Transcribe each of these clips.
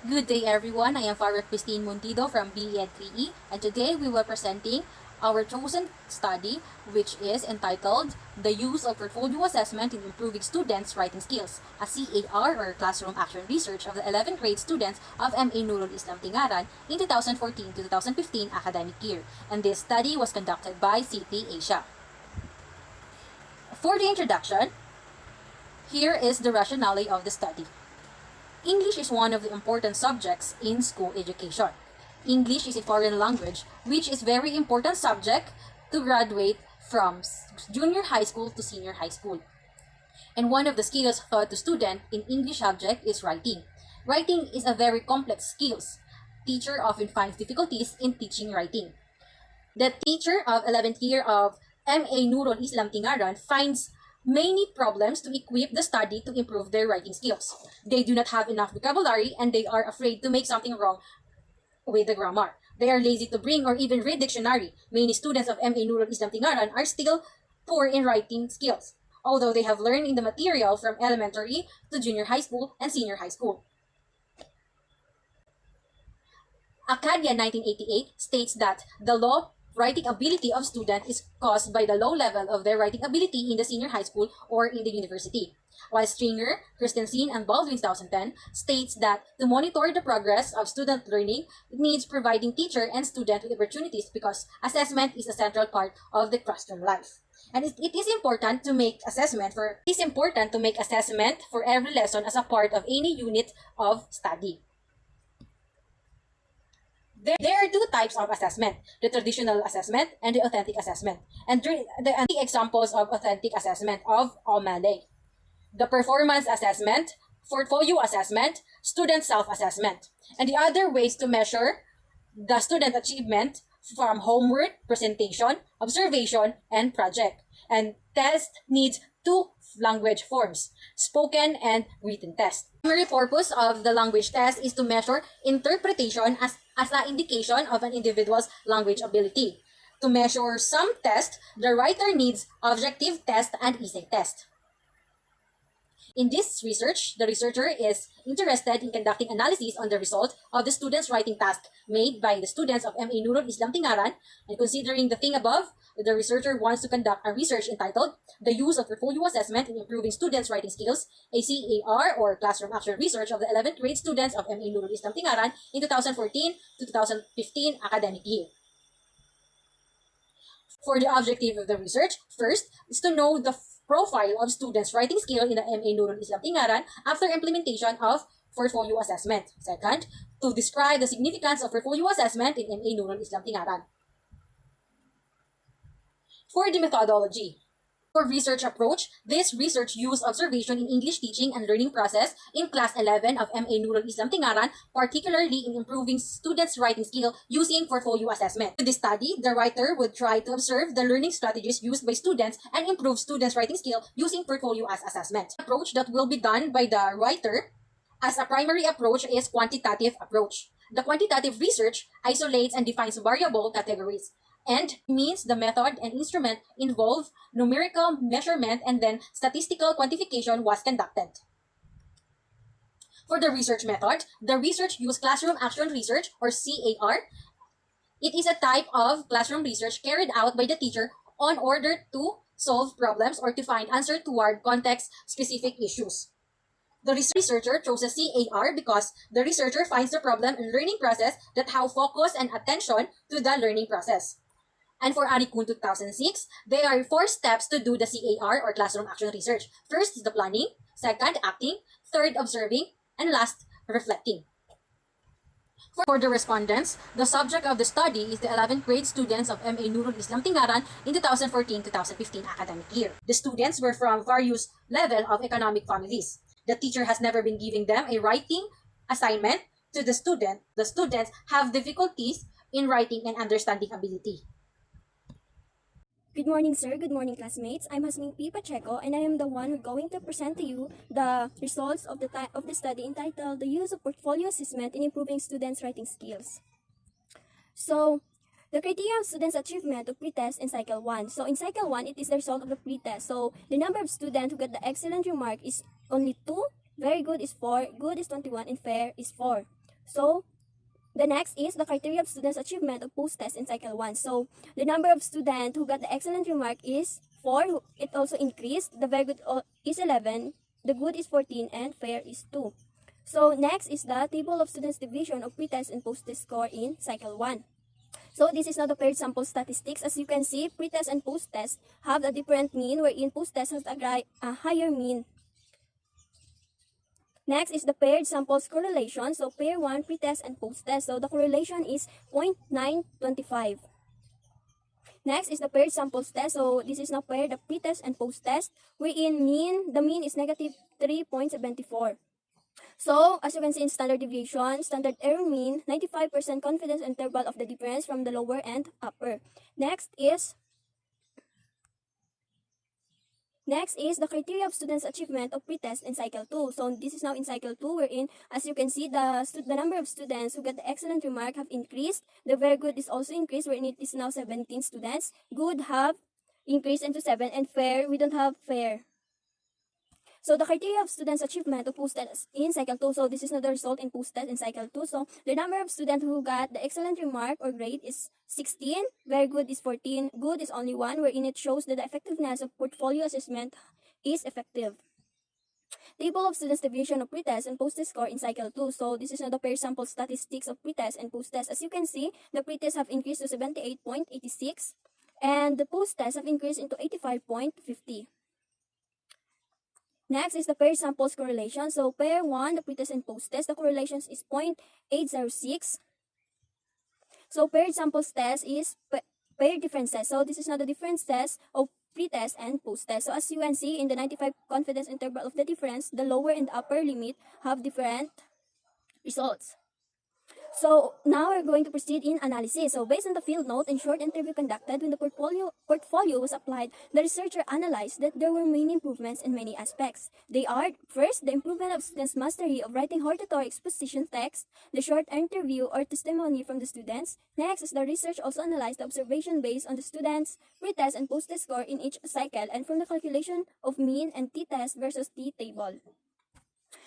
Good day everyone, I am Farrah Mondido from BE Ed 3E and today we will presenting our chosen study which is entitled The Use of Portfolio Assessment in Improving Students' Writing Skills, a CAR or Classroom Action Research of the 11th grade students of MA Nurul Islam Tingaran in 2014 to 2015 academic year, and this study was conducted by Siti, Aisyah. For the introduction, here is the rationale of the study. English is one of the important subjects in school education. English is a foreign language, which is very important subject to graduate from junior high school to senior high school. And one of the skills taught to student in English subject is writing. Writing is a very complex skills. Teacher often finds difficulties in teaching writing. The teacher of 11th year of MA Nurul Islam Tingaran finds many problems to equip the study to improve their writing skills. They do not have enough vocabulary and they are afraid to make something wrong with the grammar. They are lazy to bring or even read dictionary. Many students of MA Nurul Islam Tingaran are still poor in writing skills, although they have learned in the material from elementary to junior high school and senior high school. Acadia 1988 states that the low writing ability of students is caused by the low level of their writing ability in the senior high school or in the university. While Stringer, Christensen, and Baldwin 2010 states that to monitor the progress of student learning, it needs providing teacher and student with opportunities because assessment is a central part of the classroom life. And it is important to make assessment for every lesson as a part of any unit of study. There are two types of assessment, the traditional assessment and the authentic assessment. And the examples of authentic assessment of O'Malley: the performance assessment, portfolio assessment, student self-assessment. And the other ways to measure the student achievement from homework, presentation, observation, and project. And test needs two language forms, spoken and written test. The primary purpose of the language test is to measure interpretation as an indication of an individual's language ability. To measure some test, the writer needs objective test and essay test. In this research, the researcher is interested in conducting analysis on the result of the students' writing task made by the students of MA Nurul Islam Tingaran, and considering the thing above, the researcher wants to conduct a research entitled The Use of Portfolio Assessment in Improving Students' Writing Skills, a CAR or Classroom Action Research of the 11th grade students of MA Nurul Islam Tingaran in 2014 to 2015 academic year. For the objective of the research, first is to know the profile of students' writing skill in the MA Nurul Islam Tingaran after implementation of portfolio assessment. Second, to describe the significance of portfolio assessment in MA Nurul Islam Tingaran. For the methodology, for research approach, this research used observation in English teaching and learning process in class 11 of MA Nurul Islam Tingaran, particularly in improving students' writing skill using portfolio assessment. With this study, the writer would try to observe the learning strategies used by students and improve students' writing skill using portfolio as assessment. The approach that will be done by the writer as a primary approach is quantitative approach. The quantitative research isolates and defines variable categories, and means the method and instrument involve numerical measurement and then statistical quantification was conducted. For the research method, the research used classroom action research or CAR. It is a type of classroom research carried out by the teacher on order to solve problems or to find answer toward context-specific issues. The researcher chose a CAR because the researcher finds the problem and learning process that have focus and attention to the learning process. And for Arikun 2006, there are 4 steps to do the CAR or classroom action research. First is the planning, second, acting, third, observing, and last, reflecting. For the respondents, the subject of the study is the 11th grade students of MA Nurul Islam Tingaran in 2014-2015 academic year. The students were from various level of economic families. The teacher has never been giving them a writing assignment to the student. The students have difficulties in writing and understanding ability. Good morning, sir. Good morning, classmates. I'm Jasmen P. Pacheco, and I am the one who's going to present to you the results of the study entitled The Use of Portfolio Assessment in Improving Students' Writing Skills. So, the criteria of students' achievement of pre-test in Cycle 1. So, in Cycle 1, it is the result of the pre-test. So, the number of students who get the excellent remark is only 2, very good is 4, good is 21, and fair is 4. So the next is the criteria of students' achievement of post-test in cycle 1. So the number of students who got the excellent remark is 4. It also increased. The very good is 11. The good is 14 and fair is 2. So next is the table of students' division of pre-test and post-test score in cycle 1. So this is now the paired sample statistics. As you can see, pre-test and post-test have a different mean, wherein post-test has a higher mean. Next is the paired samples correlation. So pair 1, pre-test and post-test. So the correlation is 0.925. Next is the paired samples test. So this is now paired the pre-test and post-test, wherein the mean is negative 3.74. So, as you can see in standard deviation, standard error mean, 95% confidence interval of the difference from the lower and upper. Next is the criteria of students' achievement of pre-test in cycle 2. So, this is now in cycle 2, wherein, as you can see, the number of students who get the excellent remark have increased. The very good is also increased, wherein it is now 17 students. Good have increased into 7, and fair, we don't have fair. So the criteria of students' achievement of post-test in cycle 2. So this is not the result in post-test in cycle 2. So the number of students who got the excellent remark or grade is 16. Very good is 14. Good is only 1, wherein it shows that the effectiveness of portfolio assessment is effective. Table of students' division of pre-test and post-test score in cycle 2. So this is now the pair sample statistics of pre-test and post-test. As you can see, the pre-test have increased to 78.86 and the post-test have increased into 85.50. Next is the pair samples correlation. So pair 1, the pre-test and post-test, the correlations is 0.806. So paired samples test is pair differences. So this is now the differences of pre-test and post-test. So as you can see in the 95 confidence interval of the difference, the lower and upper limit have different results. So now we're going to proceed in analysis. So based on the field note and short interview conducted when the portfolio was applied, the researcher analyzed that there were many improvements in many aspects. They are, first, the improvement of students' mastery of writing hortatory exposition text, the short interview or testimony from the students. Next is the research also analyzed the observation based on the students' pre-test and post-test score in each cycle and from the calculation of mean and t-test versus t-table.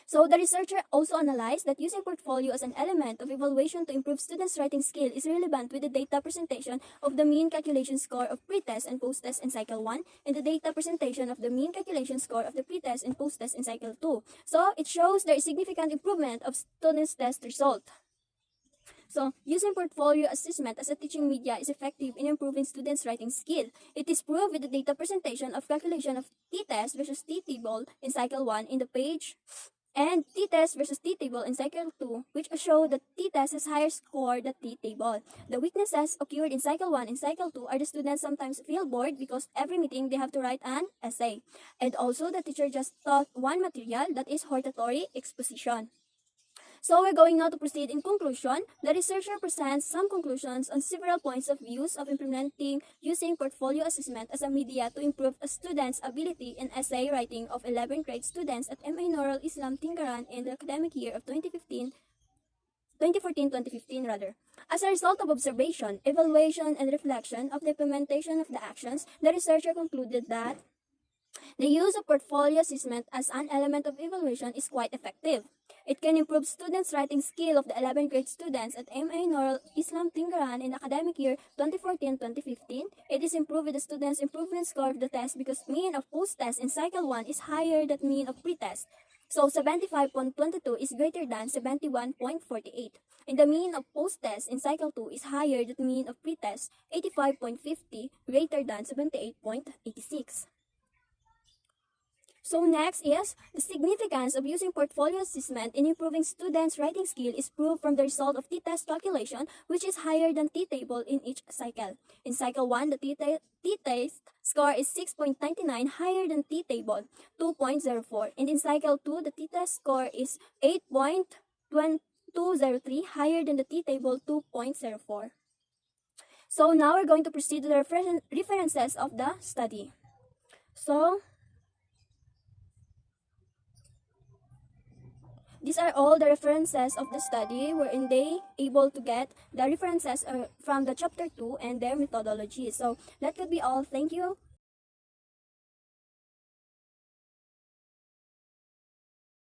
So the researcher also analyzed that using portfolio as an element of evaluation to improve students' writing skill is relevant with the data presentation of the mean calculation score of pre-test and post-test in cycle 1 and the data presentation of the mean calculation score of the pre-test and post-test in cycle 2. So it shows there is significant improvement of students' test result. So, using portfolio assessment as a teaching media is effective in improving students' writing skill. It is proved with the data presentation of calculation of t-test versus t-table in cycle 1 in the page and t-test versus t-table in cycle 2, which show that t-test has higher score than t-table. The weaknesses occurred in cycle 1 and cycle 2 are the students sometimes feel bored because every meeting they have to write an essay. And also the teacher just taught one material, that is hortatory exposition. So we're going now to proceed in conclusion. The researcher presents some conclusions on several points of views of implementing using portfolio assessment as a media to improve a student's ability in essay writing of 11th grade students at MA Nurul Islam Tinggaran in the academic year of 2014-2015 rather. As a result of observation, evaluation, and reflection of the implementation of the actions, the researcher concluded that the use of portfolio assessment as an element of evaluation is quite effective. It can improve students' writing skill of the 11th grade students at MA Nurul Islam Tinggaran in academic year 2014-2015. It is improved with the students' improvement score of the test because mean of post-test in cycle 1 is higher than mean of pre-test. So 75.22 is greater than 71.48. And the mean of post-test in cycle 2 is higher than mean of pre-test, 85.50 greater than 78.86. So next is the significance of using portfolio assessment in improving students' writing skill is proved from the result of t-test calculation, which is higher than t-table in each cycle. In cycle 1, the t-test score is 6.99, higher than t-table, 2.04. And in cycle 2, the t-test score is 8.203, higher than the t-table, 2.04. So now we're going to proceed to the references of the study. So these are all the references of the study wherein they able to get the references from the chapter 2 and their methodology. So that could be all. Thank you.